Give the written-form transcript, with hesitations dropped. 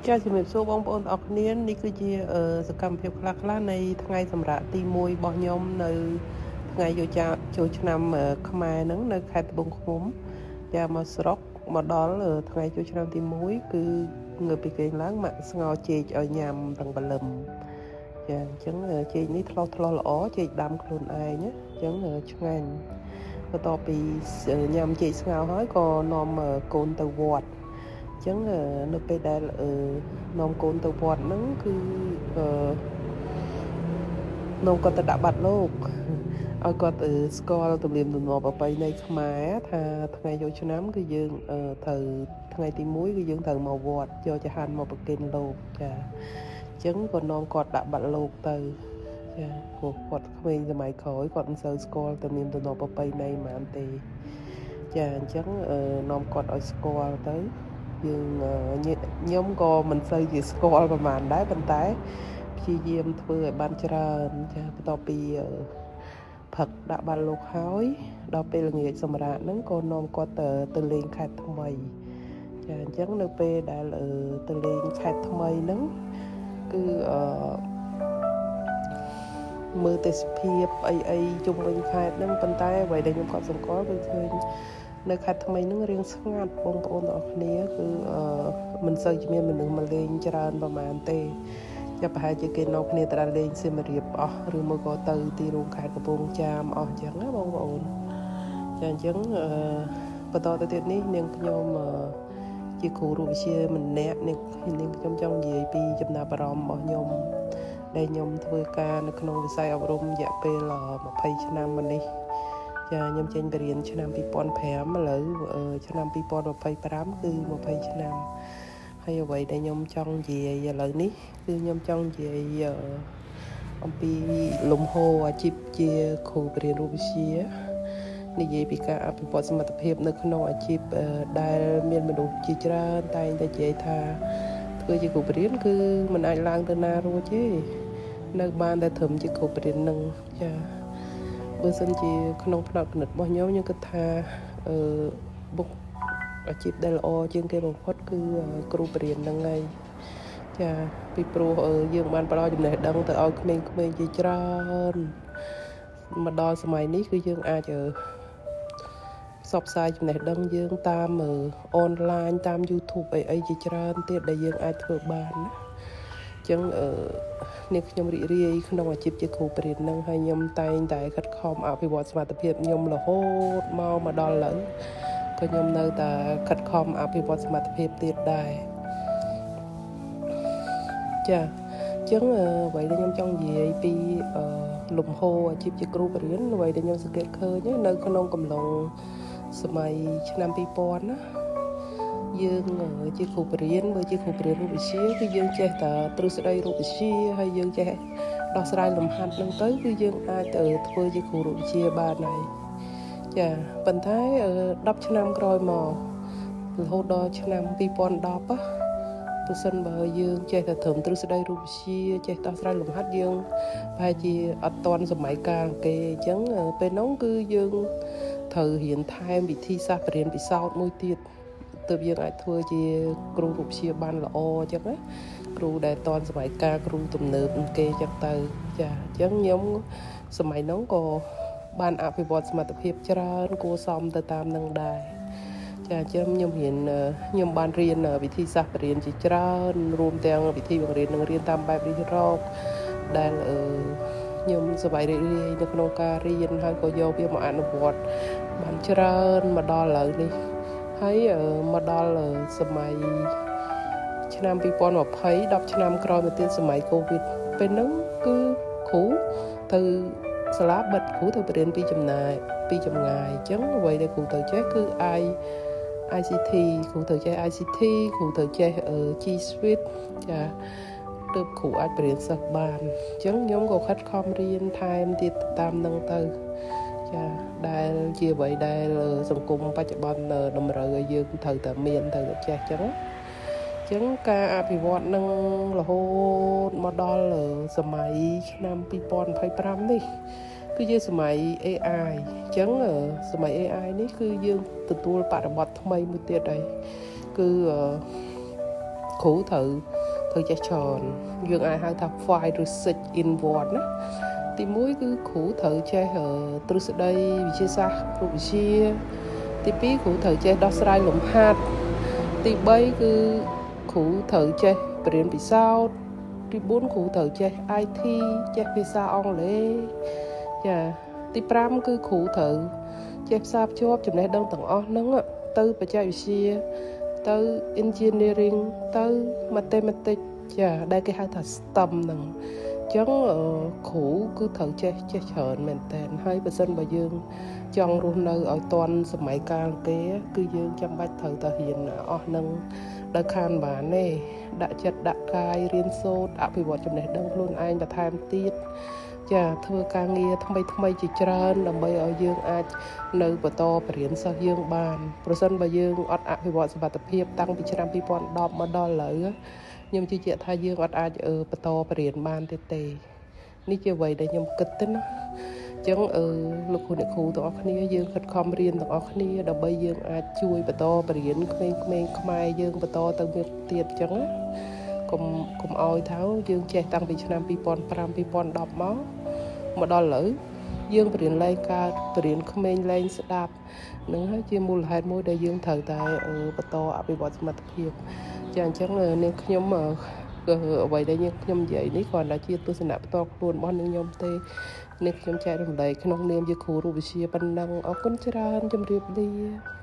ចាជំរាបសួរបងប្អូនទាំងអស់គ្នានេះគឺជាសកម្មភាពខ្លះៗនៃថ្ងៃសម្រាប់ទី1របស់ខ្ញុំនៅថ្ងៃចូលឆ្នាំខ្មែរហ្នឹងនៅខេត្តត្បូងឃ្មុំចាមកស្រុកមកដល់ថ្ងៃចូលឆ្នាំទី1គឺងើបពីគេងឡើងម៉ាក់ស្ងោចេកឲ្យញ៉ាំទាំងបលឹមចាអញ្ចឹងចេកនេះថ្លោះល្អចេកដាំខ្លួនឯងណាអញ្ចឹងឆ្ងាញ់បន្ទាប់ពីញ៉ាំចេកស្ងោហើយក៏នាំកូនទៅវត្តអញ្ចឹងនៅពេលដែលនាំកូនទៅវត្តហ្នឹងគឺនាំគាត់ទៅដាក់បាត់លោកឲ្យគាត់ស្គាល់ទំនៀមទម្លាប់ប្រពៃណីខ្មែរថាថ្ងៃចូលឆ្នាំគឺយើងត្រូវថ្ងៃទី1គឺយើងត្រូវមកវត្តយកចង្ហាន់មកប្រគេនលោកចាអញ្ចឹងក៏នាំគាត់ដាក់បាត់លោកទៅចាព្រោះគាត់ក្មេងសម័យក្រោយគាត់មិនសូវស្គាល់ទំនៀមទម្លាប់ប្រពៃណីហ្មងទេចាអញ្ចឹងនាំគាត់ឲ្យស្គាល់ទៅយើងខ្ញុំក៏មិនសូវជាស្គាល់ប្រហែលដែរប៉ុន្តែព្យាយាមធ្វើឲ្យបានច្រើនចាបន្ទាប់ពីផឹកដាក់បាល់លោកហើយដល់ពេលល្ងាចសម្រាប់ហ្នឹងក៏នាំគាត់ទៅលេងខេត្តថ្មីចាអញ្ចឹងនៅពេលដែលទៅលេងខេត្តថ្មីហ្នឹងគឺមើលទេសភាពអីជុំវិញខេត្តហ្នឹងប៉ុន្តែអ្វីដែលខ្ញុំក៏សង្កល់គឺឃើញនៅខេត្តថ្មីហ្នឹងរៀងស្ងាត់បងប្អូនទាំងអស់គ្នាគឺមិនសូវជាមានមនុស្សមកលេងច្រើនប្រហែលទេប្រហែលជាគេនាំគ្នាទៅដល់លេងសៀមរាបអស់ឬមកក៏ទៅទីរួមខេត្តកំពង់ចាមអស់អញ្ចឹងណាបងប្អូនចាអញ្ចឹងបន្តទៅទៀតនេះនាងខ្ញុំជាគ្រូរូបវិទ្យាម្នាក់នាងខ្ញុំចង់និយាយពីចំណាប់អារម្មណ៍របស់ខ្ញុំដែលខ្ញុំធ្វើការនៅក្នុងវិស័យអប់រំរយៈពេល20ឆ្នាំមកនេះចាខ្ញុំចេញបរៀនឆ្នាំ2005ឥឡូវឆ្នាំ2025គឺ20ឆ្នាំហើយអ្វីដែលខ្ញុំចង់និយាយឥឡូវនេះគឺខ្ញុំចង់និយាយអំពីលំហូរអាជីពជាគ្រូបរិញ្ញាបត្ររូបវិទ្យានិយាយពីការអភិវឌ្ឍសមត្ថភាពនៅក្នុងអាជីពដែលមានមនុស្សជាច្រើនតែងតែនិយាយថាធ្វើជាគ្រូបរិញ្ញាបត្រគឺមិនអាចឡើងទៅណារួចទេនៅបានតែត្រឹមជាគ្រូបរិញ្ញាបត្រនឹងចាបើសិនជាក្នុងផ្នែកគណិតរបស់ខ្ញុំគិតថាបុគ្គអាជីពដែលល្អជាងគេបំផុតគឺគ្រូបរិញ្ញាបត្រហ្នឹងហើយចាពីព្រោះយើងបានផ្ដល់ចំណេះដឹងទៅឲ្យក្មេងៗជាច្រើនមកដល់សម័យនេះគឺយើងអាចផ្សព្វផ្សាយចំណេះដឹងយើងតាមអនឡាញតាម YouTube អីជាច្រើនទៀតដែលយើងអាចធ្វើបានណាអញ្ចឹងនេះខ្ញុំរីករាយក្នុងអាជីពជាគ្រូបរិញ្ញាបត្រហ្នឹងហើយខ្ញុំតែងតែខិតខំអភិវឌ្ឍសមត្ថភាពខ្ញុំរហូតមកដល់ឥឡូវក៏ខ្ញុំនៅតែខិតខំអភិវឌ្ឍសមត្ថភាពទៀតដែរចាអញ្ចឹងអ្វីដែលខ្ញុំចង់និយាយពីលំហូរអាជីពជាគ្រូបរិញ្ញាបត្រអ្វីដែលខ្ញុំសង្កេតឃើញនៅក្នុងកំឡុងសម័យឆ្នាំ2000ណាយើងជាគ្រូបរិញ្ញាបត្របើជាគ្រូបរិញ្ញាបត្ររូបវិទ្យាគឺយើងចេះតែទ្រឹស្ដីរូបវិទ្យាហើយយើងចេះដោះស្រាយលំហាត់ហ្នឹងទៅគឺយើងអាចទៅធ្វើជាគ្រូរូបវិទ្យាបានហើយចាប៉ុន្តែ10ឆ្នាំក្រោយមករហូតដល់ឆ្នាំ2010បើសិនបើយើងចេះតែត្រឹមទ្រឹស្ដីរូបវិទ្យាចេះដោះស្រាយលំហាត់យើងប្រហែលជាអត់ទាន់សម័យកាលគេអញ្ចឹងពេលនោះគឺយើងត្រូវរៀនថែមវិធីសាស្ត្របរិញ្ញាបត្រពិសោធន៍មួយទៀតទើបយើងអាចធ្វើជាគ្រូរូបវិទ្យាបានល្អអញ្ចឹងណាគ្រូដែលទាន់សម័យកាលគ្រូទំនើបគេអញ្ចឹងទៅចាអញ្ចឹងខ្ញុំសម័យនោះក៏បានអភិវឌ្ឍសមត្ថភាពច្រើនគួរសមទៅតាមនឹងដែរចាអញ្ចឹងខ្ញុំបានរៀនវិធីសាស្ត្របរិញ្ញាបត្រជាច្រើនរួមទាំងវិធីបង្រៀននិងរៀនតាមបែបរិះរកដែលខ្ញុំសប្បាយរីករាយនៅក្នុងការរៀនហើយក៏យកវាមកអនុវត្តបានច្រើនមកដល់ឥឡូវនេះហើយមកដល់សម័យឆ្នាំ2020 10ឆ្នាំក្រោយមកទៀតសម័យកូវីដពេលហ្នឹងគឺគ្រូទៅសាលាបិទគ្រូទៅបរៀនពីចម្ងាយអញ្ចឹងអ្វីដែលគ្រូទៅចេះគឺICT គ្រូទៅចេះ ICT គ្រូទៅចេះG Suite ចាទើបគ្រូអាចបរៀនសិស្សបានអញ្ចឹងខ្ញុំក៏ខិតខំរៀនថែមទៀតតាមនឹងទៅចាដែលជាអ្វីដែលសង្គមបច្ចុប្បន្នតម្រូវឲ្យយើងត្រូវតែមានត្រូវតែចេះអញ្ចឹងការអភិវឌ្ឍនឹងរហូតមកដល់សម័យឆ្នាំ2025នេះគឺជាសម័យ AI អញ្ចឹងសម័យ AI នេះគឺយើងទទួលបរិបទថ្មីមួយទៀតហើយគឺ គ្រូត្រូវចេះច្រើនយើងអាចហៅថា five research in one ណាទី1គឺគ្រូត្រូវចេះទ្រឹស្ដីវិទ្យាសាស្ត្ររូបវិទ្យាទី2គ្រូត្រូវចេះដោះស្រាយលំហាត់ទី3គឺគ្រូត្រូវចេះបរៀនពិសោធន៍ទី4គ្រូត្រូវចេះ IT ចេះភាសាអង់គ្លេសចាទី5គឺគ្រូត្រូវចេះផ្សារភ្ជាប់ចំណេះដឹងទាំងអស់ហ្នឹងទៅបច្ចេកវិទ្យាទៅ engineering ទៅ mathematics ចាដែលគេហៅថា STEM ហ្នឹងអញ្ចឹងគ្រូគឺត្រូវចេះច្រើនមែនតើហើយបើសិនបើយើងចង់រស់នៅឲ្យទាន់សម័យកាលគេគឺយើងចាំបាច់ត្រូវតែរៀនអស់ហ្នឹងដោយខានបានទេដាក់ចិត្តដាក់កាយរៀនសូត្រអភិវឌ្ឍចំណេះដឹងខ្លួនឯងបន្ថែមទៀតចាធ្វើការងារថ្មីជាច្រើនដើម្បីឲ្យយើងអាចនៅបន្តបរិញ្ញាសិស្សយើងបានប្រសិនបើយើងអត់អភិវឌ្ឍសមត្ថភាពតាំងពីឆ្នាំ2010មកដល់ឥឡូវខ្ញុំជឿជាក់ថាយើងអត់អាចបន្តបរិញ្ញាបានទេនេះជាអ្វីដែលខ្ញុំគិតទៅណាអញ្ចឹងលោកគ្រូអ្នកគ្រូទាំងអស់គ្នាយើងខិតខំរៀនទាំងអស់គ្នាដើម្បីយើងអាចជួយបន្តបរិញ្ញាក្មេងៗខ្មែរយើងបន្តទៅមុខទៀតអញ្ចឹងណាកុំឲ្យថាយើងចេះតាំងពីឆ្នាំ2005 2010មកដល់ឥឡូវយើងបរៀនលែងកើតបរៀនក្មេងលែងស្ដាប់នឹងហើយជាមូលហេតុមួយដែលយើងត្រូវតែបន្តអភិវឌ្ឍសមត្ថភាពចាអញ្ចឹងនាងខ្ញុំអ្វីដែលខ្ញុំនិយាយនេះគ្រាន់តែជាទស្សនៈផ្ទាល់ខ្លួនរបស់នាងខ្ញុំទេនាងខ្ញុំចែករំលែកក្នុងនាមជាគ្រូរូបវិទ្យាប៉ុណ្ណឹងអរគុណច្រើនជម្រាបលា